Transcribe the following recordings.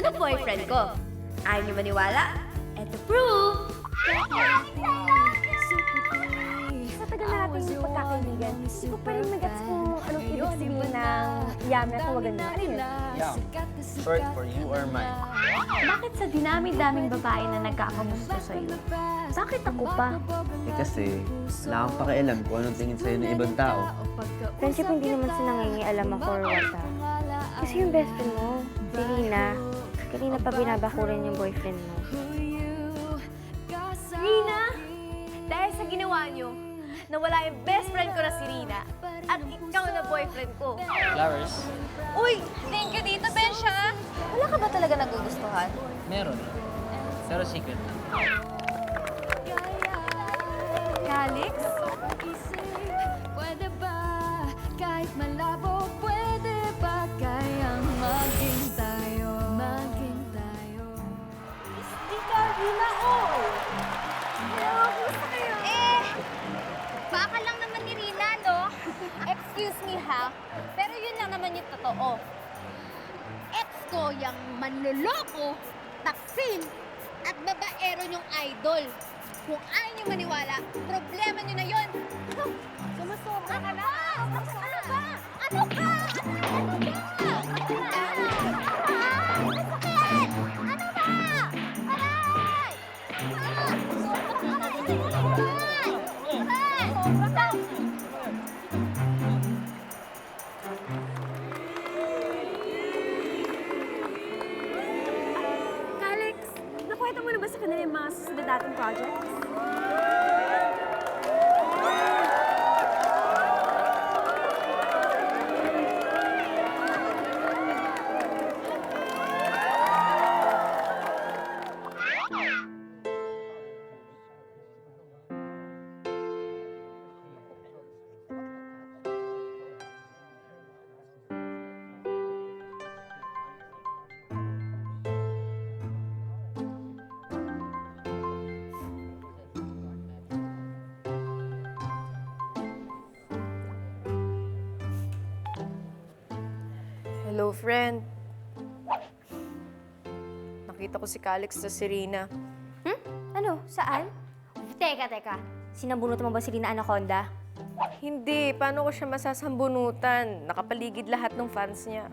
ba boyfriend ko? Ayaw niyo maniwala? Eto proof! Sa tagal natin yung pagkakaibigan, hindi ko pa rin nagets kung anong ibig sabihin ng yami at tawagan mo. Ano yun? Yeah. Short for you or mine. Bakit sa dinami-daming babae na nagkakagusto sa'yo? Bakit ako pa? Kasi wala kang pakialam kung anong tingin sa'yo ng ibang tao. Friendship hindi naman sa nangingialam ako or what Kasi yung best friend mo, si Rina, kanina pa binabakuran yung boyfriend mo. Rina! Dahil sa ginawa niyo, nawala yung best friend ko na si Rina at ikaw na boyfriend ko. Flowers? Uy! Thank you dito, Bensha! Wala ka ba talaga nagugustuhan? Meron. Pero secret lang. Calix? Pwede ba kahit malabo, pwede ba kayang maging tayo? Maging tayo. Di ka, Rina, oh! Hello, kumusta kayo? Baka lang naman ni Rina, no? Excuse me, ha? Pero yun lang naman yung totoo. Ex ko yung manloloko, taksil, at babaero yung idol. Kung ayaw niyo maniwala, problema niyo na yun. Sumusobra ka na! Ano ba? Ano ba? Ano ba? Masakit! Ano ba? Aray! Calix, nakwento mo na ba sa kanila yung mga susunod nating projects? Hello, friend. Nakita ko si Calix sa Serena. Ano? Saan? Teka. Sinabunutan mo ba si Rina Anaconda? Hindi, paano ko siya masasambunutan? Nakapaligid lahat ng fans niya.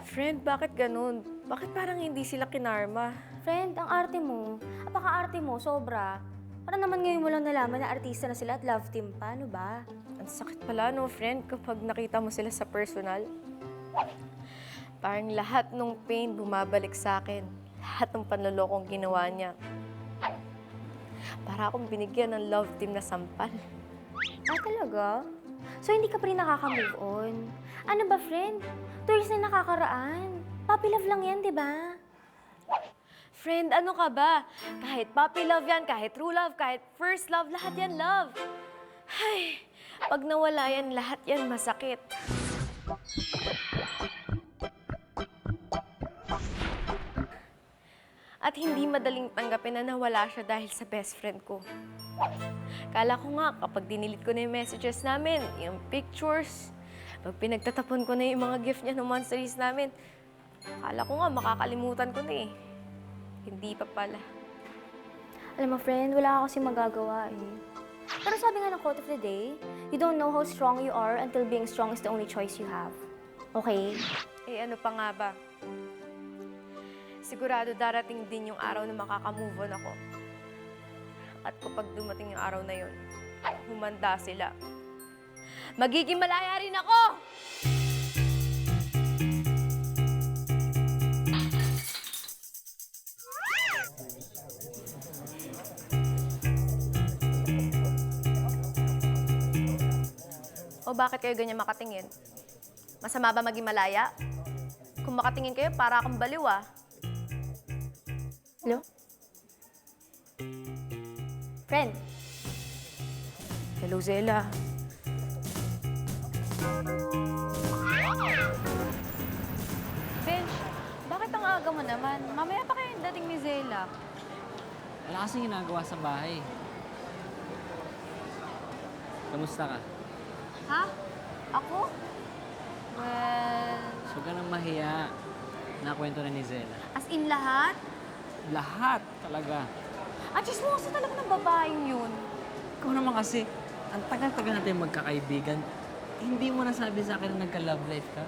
Friend, bakit ganun? Bakit parang hindi sila kinarma? Friend, ang arte mo. Apaka-arte mo, sobra. Para naman ngayon mo lang nalaman na artista na sila at love team pa, ano ba? Ang sakit pala, no, friend, kapag nakita mo sila sa personal. Parang lahat ng pain bumabalik sa akin. Lahat ng panlolokong ginawa niya. Para akong binigyan ng love team na sampal. Ah, talaga? So, hindi ka pa rin nakaka-move on? Ano ba, friend? 2 years na nakakaraan. Puppy love lang yan, di ba? Friend, ano ka ba? Kahit puppy love yan, kahit true love, kahit first love, lahat yan love. Ay, pag nawala yan, lahat yan masakit. At hindi madaling tanggapin na nawala siya dahil sa best friend ko. Kala ko nga, kapag dinilit ko na yung messages namin, yung pictures, pag pinagtatapon ko na yung mga gift niya ng monsteries namin, kala ko nga makakalimutan ko na eh. Hindi pa pala. Alam mo, friend, wala ka kasi magagawa eh. Pero sabi nga ng quote of the day, you don't know how strong you are until being strong is the only choice you have. Okay? Eh ano pa nga ba? Sigurado darating din yung araw na makaka-move on ako. At kapag dumating yung araw na yun, humanda sila. Magiging malaya rin ako! O bakit kayo ganyan makatingin? Masama ba maging malaya? Kung makatingin kayo, para akong baliw ah. Hello? Friend, Hello, Zela. Bench, bakit ang aga mo naman? Mamaya pa kayo yung dating ni Zela. Wala kasing ginagawa sa bahay. Kamusta ka? Ha? Ako? Well, Huwag ka nang mahiya. Nakwento na ni Zella. As in lahat? Lahat talaga. At chismoso talaga ng babaeng yun. Ikaw naman kasi, ang tagal-tagal natin magkakaibigan. Hindi mo nasabi sa akin na nagka-love life ka?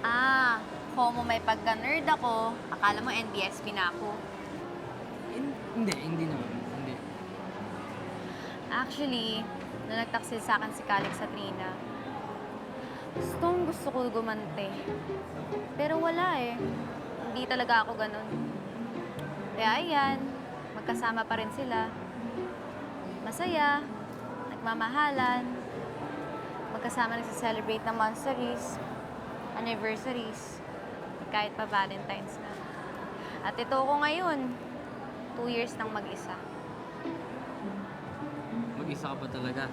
Ah, homo may pagka-nerd ako. Akala mo NBSP na ako. Hindi naman. Hindi. Actually, nung nagtaksil sa akin si Calix sa Trina, gusto ko gumante. Pero wala eh. Hindi talaga ako ganun. Kaya ayan, magkasama pa rin sila. Masaya, nagmamahalan, magkasama nagsa-celebrate ng monthsaries, anniversaries, kahit pa Valentine's na. At ito ko ngayon, 2 years nang mag-isa. Mag-isa ka pa talaga.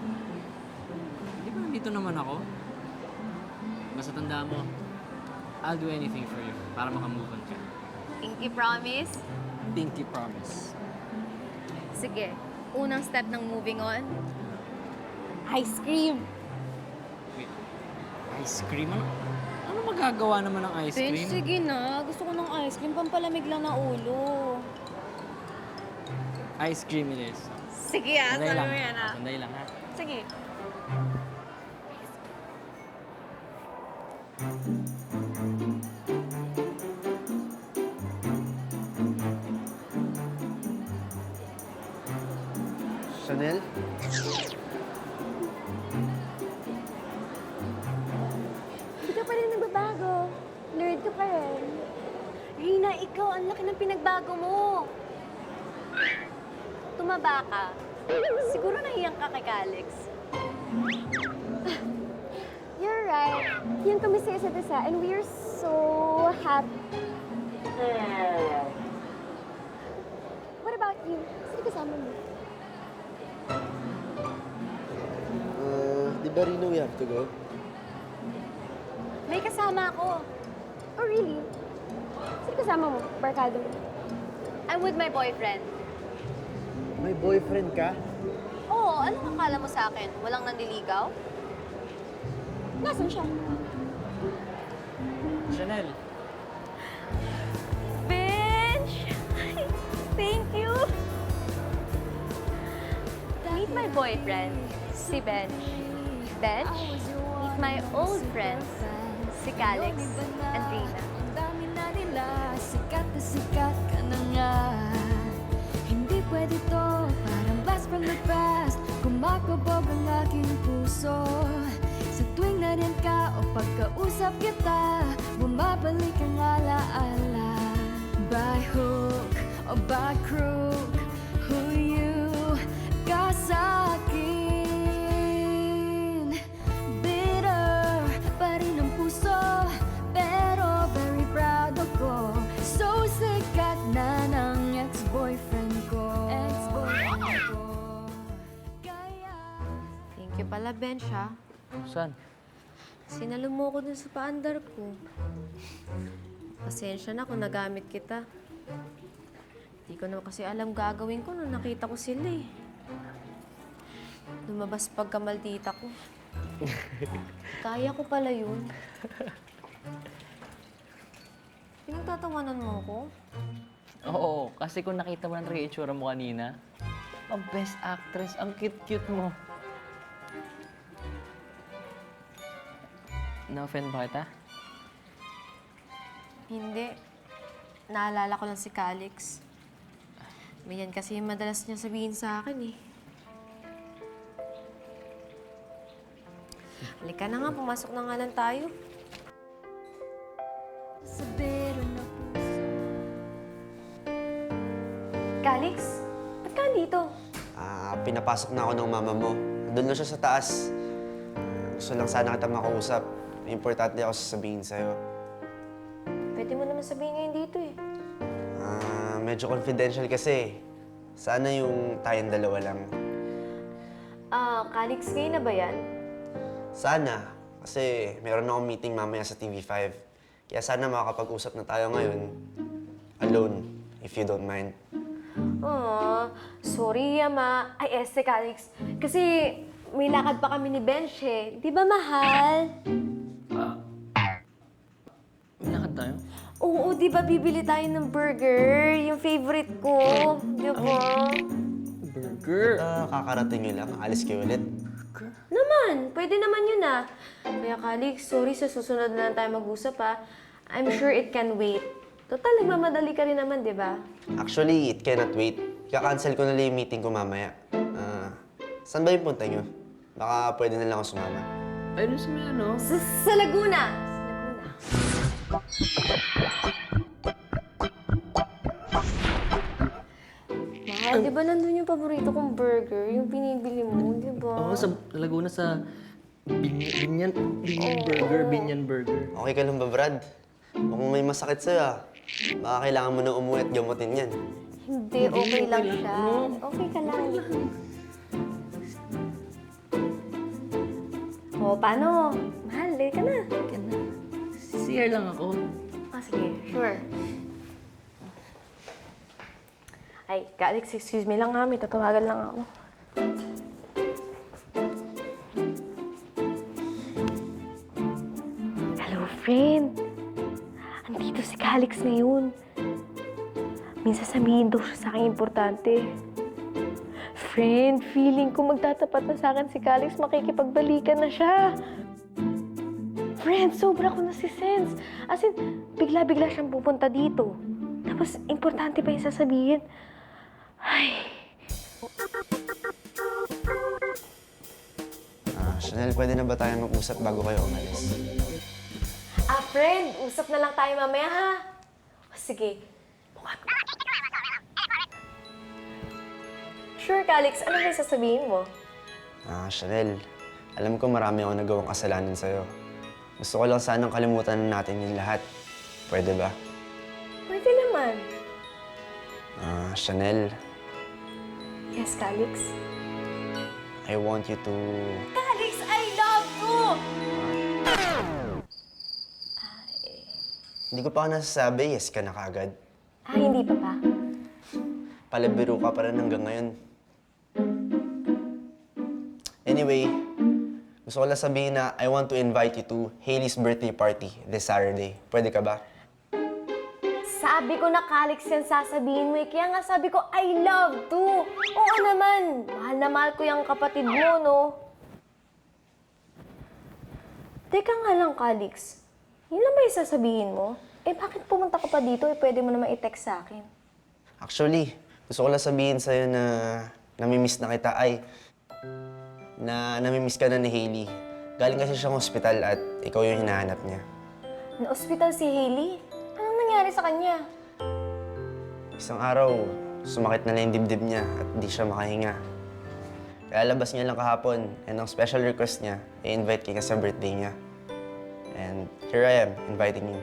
Di ba nandito naman ako? Basta tandaan mo, I'll do anything for you para makamove on ka. Pinky promise? Pinky promise. Sige, unang step ng moving on, ice cream. Wait, ice cream? Ano magagawa naman ng ice cream? sige na. Gusto ko ng ice cream. Pampalamig lang na ulo. Ice cream it is. Sige ah, Sandali sabi lang. mo yan ah. Sandali lang ha. Sige. Chanel? Hindi ka pa rin nagbabago. Nerd ka pa rin. Rina, ikaw, ang laki ng pinagbago mo. Tumaba ka. Siguro nahiyang ka kay Calix. You're right. Yung kami sa isa't isa, and we're so happy. What about you? Sino kasama mo? Di ba Rino we have to go? May kasama ako. Oh, really? Sino kasama mo? Barkado mo? I'm with my boyfriend. May boyfriend ka? Oo, anong akala mo sa akin? Walang nandiligaw? Nasaan siya? Chanel, Bench! Thank you! Meet my boyfriend, si Bench. Bench, meet my old friends, si Calix and Rina. Ang dami na nila, sikat na sikat ka na nga. Hindi pwede to, parang blast from the past. Kumakabog ang aking puso. Sa tuwing nariyan ka o pagkausap kita, bumabalik ang alaala. By hook o by crook, who you ka sa'kin. Bitter pa rin ang puso, pero very proud ako. So sikat na ng ex-boyfriend ko. Ex-boyfriend ko. Kaya Thank you pala, Bench, ha? saan? Sinalo mo ko dun sa paandar ko. Pasensya na kung nagamit kita. Hindi ko naman kasi alam gagawin ko nung nakita ko sila eh. Lumabas pagkamaldita ko. Kaya ko pala yun. Pinagtatawanan mo ko? Oo, kasi kung nakita mo na rin yung itsura mo kanina, ang best actress, ang cute-cute mo. Na-offend ba kita? Hindi. Naalala ko lang si Calix. May yan kasi yung madalas niya sabihin sa akin eh. Halika na nga, pumasok na nga lang tayo. sa biro na puso. Calix, ba't ka andito? Pinapasok na ako ng mama mo. Doon na siya sa taas. Gusto lang sana kita makausap. Importante ako sasabihin sa'yo. Pwede mo naman sabihin ngayon dito eh. Medyo confidential kasi. Sana yung tayong dalawa lang. Calix, ngayon na ba yan? Sana. Kasi meron akong meeting mamaya sa TV5. Kaya sana makakapag-usap na tayo ngayon. Alone, if you don't mind. Sorry, Yama. Ay, Calix. Kasi may lakad pa kami ni Bench eh. Di ba, mahal? May lakad tayo? Oo di ba bibili tayo ng burger? Yung favorite ko. Di ba? Burger. Kakarating nyo lang, alis kayo ulit. Naman, pwede naman yun ah. Kaya Calix, sorry sa susunod na lang tayo mag-usap ah. I'm sure it can wait. Total, nagmamadali ka rin naman, di ba? Actually, it cannot wait. Kaka-cancel ko na lang yung meeting ko mamaya. Saan ba yung punta nyo? Baka pwede na lang ako sumama. Ayun sa may ano? Sa Laguna. Mahal, di ba nandun yung paborito kong burger? Yung binibili mo, di ba? Oo, sa Laguna sa Binyan Burger. Okay ka lang ba, Brad? Mukhang may masakit sa'yo ah. Baka kailangan mo na umuwi at gamutin yan. Hindi, okay lang siya. Okay ka lang. O, paano? Mahal, dali ka na. CR lang ako. Ah, sige, sure. Ay, Alex, excuse me lang ha. May tatawagan lang ako. Hello, friend. Andito si Calix ngayon. Minsan sabihin daw siya sa akin importante. Friend, feeling ko magtatapat na sa akin si Calix, makikipagbalikan na siya. Friend, sobra ko nasisense. As in, bigla-bigla siyang pupunta dito. Tapos, importante pa yung sasabihin. Ay, Chanel, pwede na ba tayo mag-usap bago kayo umalis? friend, usap na lang tayo mamaya ha. Sige. Sure, Calix, ano ba yung sasabihin mo? Chanel, alam ko marami akong nagawang kasalanan sa'yo. Gusto ko lang sanang kalimutan natin yung lahat. Pwede ba? Pwede naman. Chanel, Yes, Calix? I want you to... Calix, I love you! Hindi ko pa nasasabi, yes ka na kaagad. Hindi pa ba? Palabiro ka pa rin hanggang ngayon. Anyway, gusto ko lang sabihin na I want to invite you to Hailey's birthday party this Saturday. Pwede ka ba? Sabi ko na, Calix, yan sasabihin mo. Kaya nga sabi ko, I love to. Oo naman. Mahal na mahal ko yung kapatid mo, no? Teka nga lang, Calix. Yun lang ba yung sasabihin mo? Bakit pumunta ka pa dito? Pwede mo naman i-text sa akin. Actually, gusto ko lang sabihin sa'yo na namimiss na kita. Namimiss ka na ni Hailey. Galing kasi siyang ospital at ikaw yung hinahanap niya. Na-ospital si Hailey? Anong nangyari sa kanya? Isang araw, sumakit na lang yung dibdib niya at di siya makahinga. Kaya labas niya lang kahapon and ang special request niya, i-invite kita sa birthday niya. And here I am, inviting you.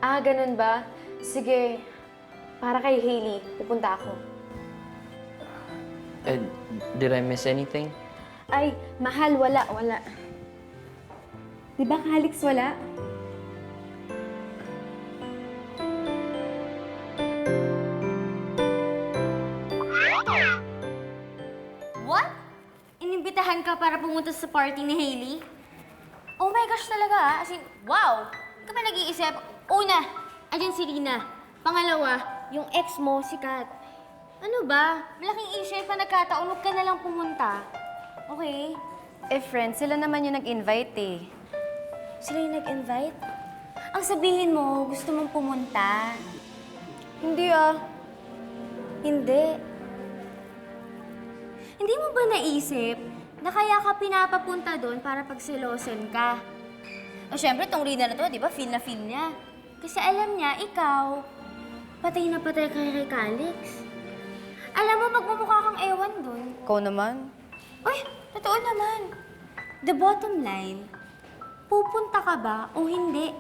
Ganun ba? Sige, para kay Hailey, pupunta ako. Did I miss anything? Ay, mahal, wala. Di ba, Calix, wala? What? Inimbitahan ka para pumunta sa party ni Hailey? Oh my gosh talaga ah. As in, wow! Hindi ka ba nag-iisip? Una, andyan si Rina. Pangalawa, yung ex mo, si Kat. Ano ba? Malaking issue pa nagkataon, huwag ka na lang pumunta. Okay? Friend, sila naman yung nag-invite eh. Sila yung nag-invite? Ang sabihin mo, gusto mong pumunta. Hindi ah. Hindi. Hindi mo ba naisip na kaya ka pinapapunta doon para pagselosan ka? O syempre, tong Rina na to, di ba, feel na feel niya. Kasi alam niya, ikaw, patay na patay ka kay Calix. Alam mo, magmumukha kang ewan doon. Ikaw naman? Uy, totoo naman. The bottom line, pupunta ka ba o hindi?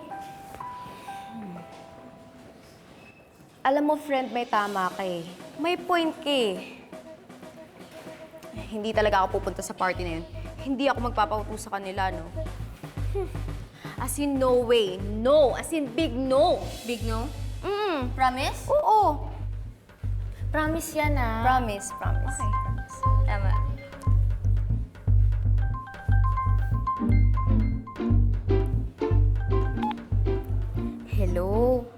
Alam mo, friend, may tama ka eh. May point ka eh. Hindi talaga ako pupunta sa party na yun. Hindi ako magpapautos sa kanila, no? As in, no way. No! As in, big no! Big no? Promise? Oo! Promise yan ah. Promise. Okay. Tama. Hello?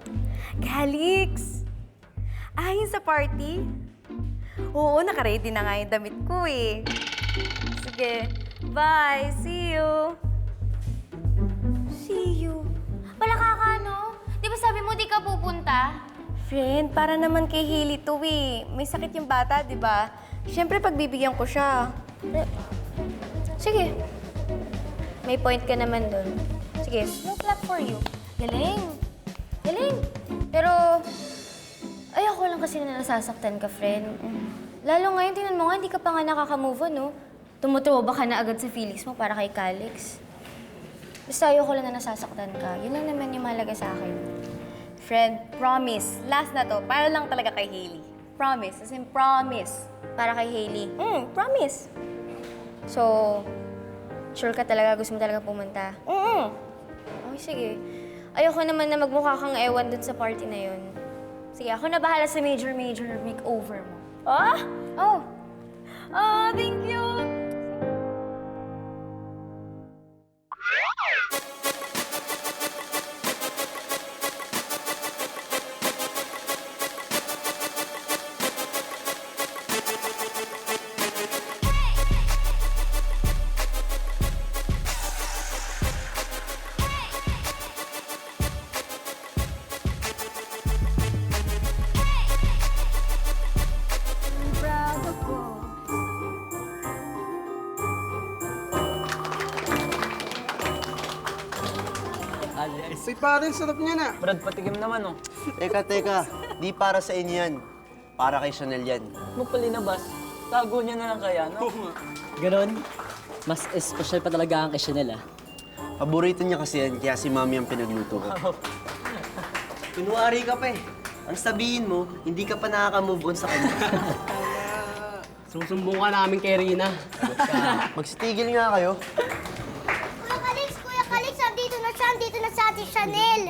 Calix! Ayon sa party? Oo, nakaready na nga yung damit ko eh. Sige, bye! See you! See you. Wala ka ka, no? Di ba sabi mo di ka pupunta? Friend, para naman kay Hailey to eh. May sakit yung bata, di ba? Siyempre, pagbibigyan ko siya. Sige. May point ka naman dun. Sige, no clap for you. Galing. Galing. Pero, ayoko lang kasi na nasasaktan ka, friend. Lalo ngayon, tinan mo nga, hindi ka pa nga nakaka-move on, no? Tumutuwa ba ka na agad sa feelings mo para kay Calix? Basta ayoko lang na nasasaktan ka. Yun lang naman yung mahalaga sa akin. Friend, promise. Last na to. Para lang talaga kay Hailey. Promise. As in, promise. Para kay Hailey. Promise. So, sure ka talaga? Gusto mo talaga pumunta? Okay, sige. Ayoko naman na magmukha kang ewan dun sa party na yun. Sige, ako na bahala sa major makeover mo. Ah? Oh, Oh, thank you! Proud ako. Ay, pare, sarap niya na. Brad, patigim naman, oh. Teka. Di para sa inyo yan. Para kay Chanel yan. Magpalinabas. Tago niya na lang kaya, no? Ganon? Mas espesyal pa talaga ang kay Chanel, ah. Paborito niya kasi yan, kaya si Mami ang pinagluto ko. Kunwari ka pa eh. Ang sabihin mo, hindi ka pa nakaka-move on sa kanya. Susumbong ka namin kay Rina. Magsitigil nga kayo. Kuya Calix, andito na sa ating Chanel.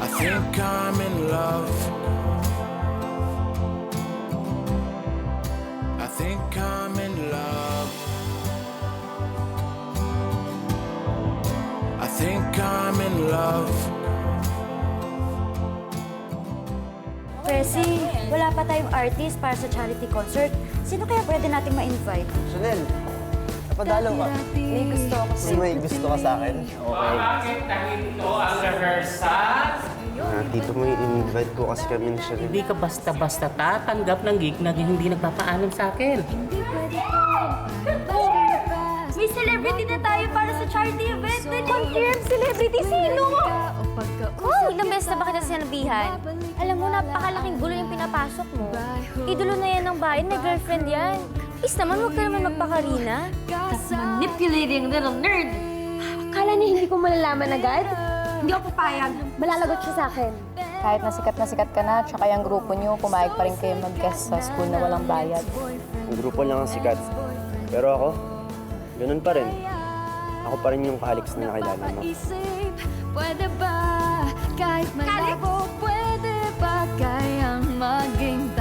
I think I'm in love. I think I'm in love. I think I'm in love. Presi, wala pa tayong artist para sa charity concert. Sino kaya pwede nating ma-invite? Chanel, napadalaw ka. May gusto ako Kasi may gusto ka sa akin. Tito mo i-invite ko kasi kami ni Chanel. Hindi ka basta-basta tatanggap ng gig na hindi nagpapaalam sa akin. Hindi pwede to. Parang basta na past. May celebrity na tayo para sa charity event. Confirm celebrity sino? Oh, ilang beses na ba kita sinabihan? Alam mo, napakalaking gulo yung pinapasok mo. Idolo na yan ng bayan, may girlfriend yan. Please naman, huwag ka naman magpakarina. Manipulating little nerd. Akala niya hindi ko malalaman agad? Hindi ako papayag. Malalagot siya sa akin. Kahit na sikat ka na, tsaka yung grupo niyo, pumayag pa rin kayo mag-guest sa school na walang bayad. Ang grupo lang ang sikat. Pero ako, ganun pa rin. Ako pa rin yung Calix na nakilala mo. Isip, pwede ba? Kahit malabo, pwede ba kayang maging